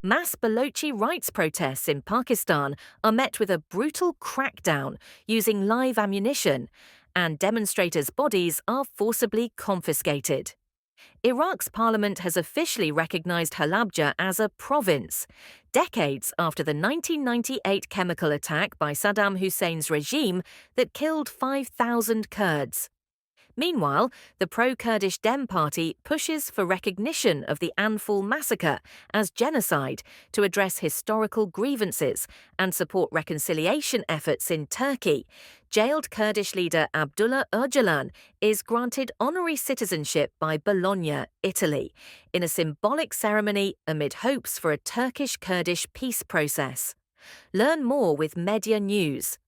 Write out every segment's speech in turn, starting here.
Mass Balochi rights protests in Pakistan are met with a brutal crackdown using live ammunition, and demonstrators' bodies are forcibly confiscated. Iraq's parliament has officially recognized Halabja as a province, decades after the 1998 chemical attack by Saddam Hussein's regime that killed 5,000 Kurds. Meanwhile, the pro-Kurdish Dem Party pushes for recognition of the Anfal massacre as genocide to address historical grievances and support reconciliation efforts in Turkey. Jailed Kurdish leader Abdullah Öcalan is granted honorary citizenship by Bologna, Italy, in a symbolic ceremony amid hopes for a Turkish-Kurdish peace process. Learn more with Medya News.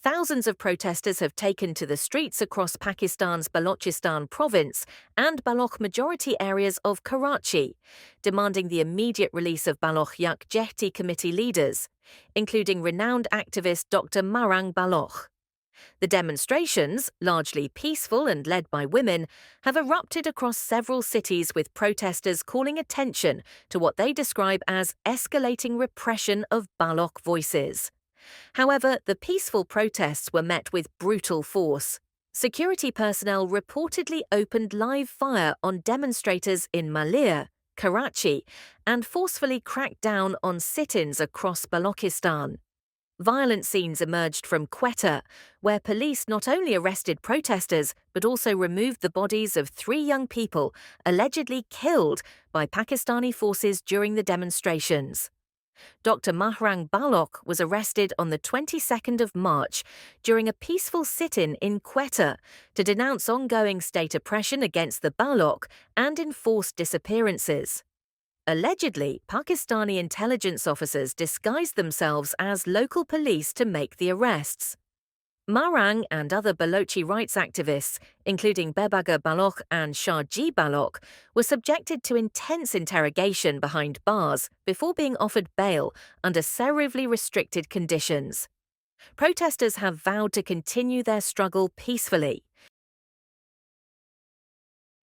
Thousands of protesters have taken to the streets across Pakistan's Balochistan province and Baloch majority areas of Karachi, demanding the immediate release of Baloch Yak Jehti committee leaders, including renowned activist Dr. Marang Baloch. The demonstrations, largely peaceful and led by women, have erupted across several cities with protesters calling attention to what they describe as escalating repression of Baloch voices. However, the peaceful protests were met with brutal force. Security personnel reportedly opened live fire on demonstrators in Malir, Karachi, and forcefully cracked down on sit-ins across Balochistan. Violent scenes emerged from Quetta, where police not only arrested protesters but also removed the bodies of 3 young people allegedly killed by Pakistani forces during the demonstrations. Dr. Marang Baloch was arrested on the 22nd of March during a peaceful sit-in in Quetta to denounce ongoing state oppression against the Baloch and enforced disappearances. Allegedly, Pakistani intelligence officers disguised themselves as local police to make the arrests. Marang and other Balochi rights activists, including Bebaga Baloch and Shahji Baloch, were subjected to intense interrogation behind bars before being offered bail under severely restricted conditions. Protesters have vowed to continue their struggle peacefully.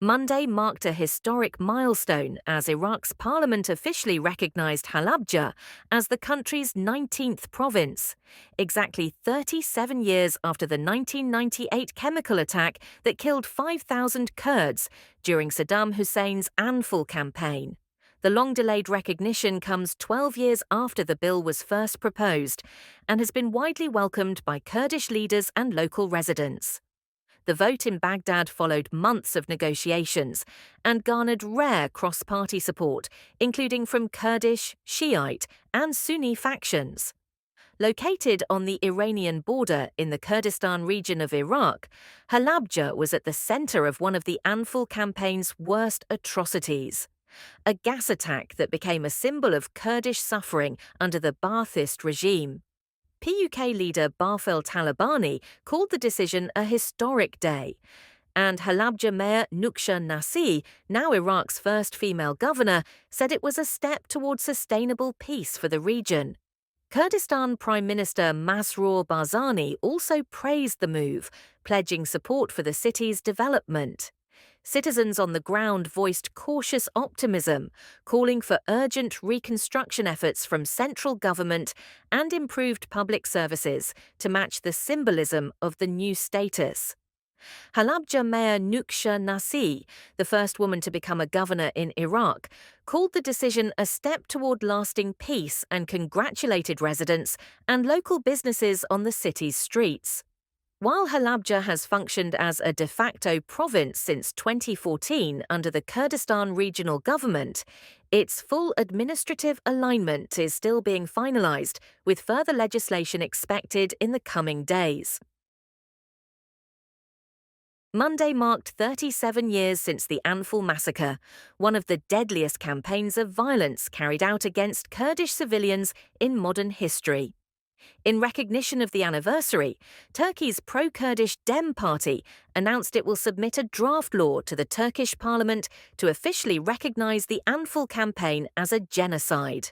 Monday marked a historic milestone as Iraq's parliament officially recognized Halabja as the country's 19th province, exactly 37 years after the 1998 chemical attack that killed 5,000 Kurds during Saddam Hussein's Anfal campaign. The long-delayed recognition comes 12 years after the bill was first proposed and has been widely welcomed by Kurdish leaders and local residents. The vote in Baghdad followed months of negotiations and garnered rare cross-party support, including from Kurdish, Shiite, and Sunni factions. Located on the Iranian border in the Kurdistan region of Iraq, Halabja was at the center of one of the Anfal campaign's worst atrocities, a gas attack that became a symbol of Kurdish suffering under the Ba'athist regime. PUK leader Barfel Talabani called the decision a historic day, and Halabja Mayor Nuksha Nasi, now Iraq's first female governor, said it was a step toward sustainable peace for the region. Kurdistan Prime Minister Masroor Barzani also praised the move, pledging support for the city's development. Citizens on the ground voiced cautious optimism, calling for urgent reconstruction efforts from central government and improved public services to match the symbolism of the new status. Halabja Mayor Nuksha Nasi, the first woman to become a governor in Iraq, called the decision a step toward lasting peace and congratulated residents and local businesses on the city's streets. While Halabja has functioned as a de facto province since 2014 under the Kurdistan Regional Government, its full administrative alignment is still being finalized, with further legislation expected in the coming days. Monday marked 37 years since the Anfal massacre, one of the deadliest campaigns of violence carried out against Kurdish civilians in modern history. In recognition of the anniversary, Turkey's pro-Kurdish Dem Party announced it will submit a draft law to the Turkish parliament to officially recognize the Anfal campaign as a genocide.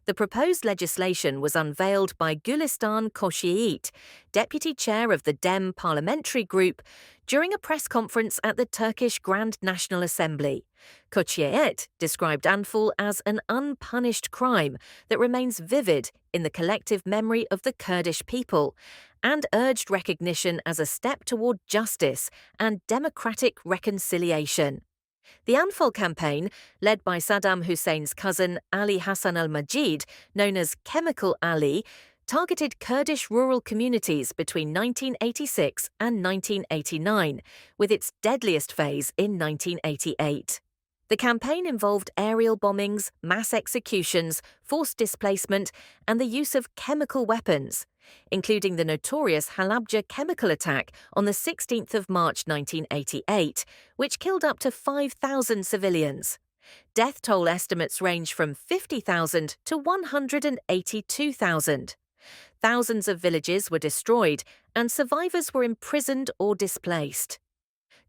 The proposed legislation was unveiled by Gülistan Koçyiğit, deputy chair of the Dem parliamentary group, during a press conference at the Turkish Grand National Assembly. Koçyiğit described Anfal as an unpunished crime that remains vivid in the collective memory of the Kurdish people, and urged recognition as a step toward justice and democratic reconciliation. The Anfal campaign, led by Saddam Hussein's cousin Ali Hassan al-Majid, known as Chemical Ali, targeted Kurdish rural communities between 1986 and 1989, with its deadliest phase in 1988. The campaign involved aerial bombings, mass executions, forced displacement, and the use of chemical weapons, including the notorious Halabja chemical attack on the 16th of March 1988, which killed up to 5,000 civilians. Death toll estimates range from 50,000 to 182,000. Thousands of villages were destroyed, and survivors were imprisoned or displaced.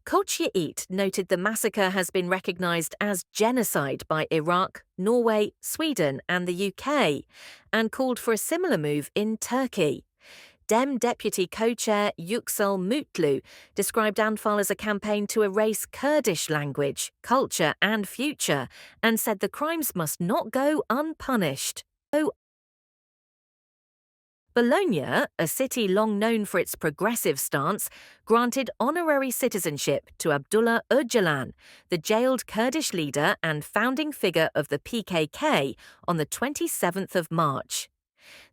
Koçyiğit noted the massacre has been recognized as genocide by Iraq, Norway, Sweden, and the UK, and called for a similar move in Turkey. Dem deputy co-chair Yüksel Mutlu described Anfal as a campaign to erase Kurdish language, culture, and future, and said the crimes must not go unpunished. Bologna, a city long known for its progressive stance, granted honorary citizenship to Abdullah Öcalan, the jailed Kurdish leader and founding figure of the PKK, on the 27th of March.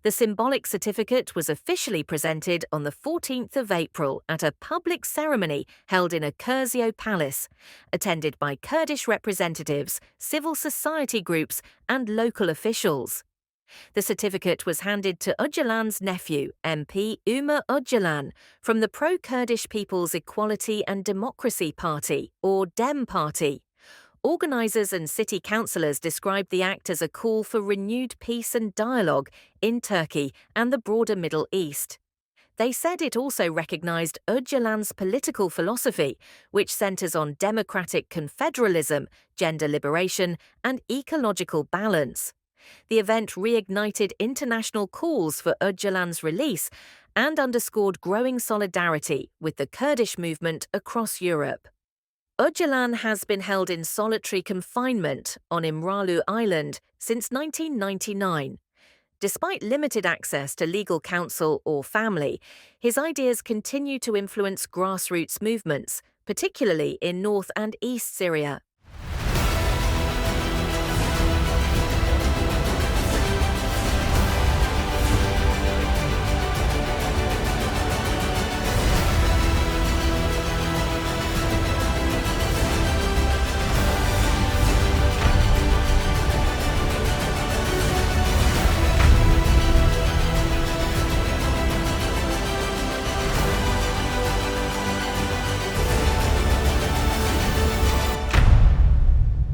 The symbolic certificate was officially presented on the 14th of April at a public ceremony held in a Curzio palace, attended by Kurdish representatives, civil society groups, and local officials. The certificate was handed to Öcalan's nephew, MP Umar Öcalan, from the pro-Kurdish People's Equality and Democracy Party, or DEM Party. Organisers and city councillors described the act as a call for renewed peace and dialogue in Turkey and the broader Middle East. They said it also recognised Öcalan's political philosophy, which centres on democratic confederalism, gender liberation, and ecological balance. The event reignited international calls for Öcalan's release and underscored growing solidarity with the Kurdish movement across Europe. Öcalan has been held in solitary confinement on İmralı Island since 1999. Despite limited access to legal counsel or family, his ideas continue to influence grassroots movements, particularly in North and East Syria.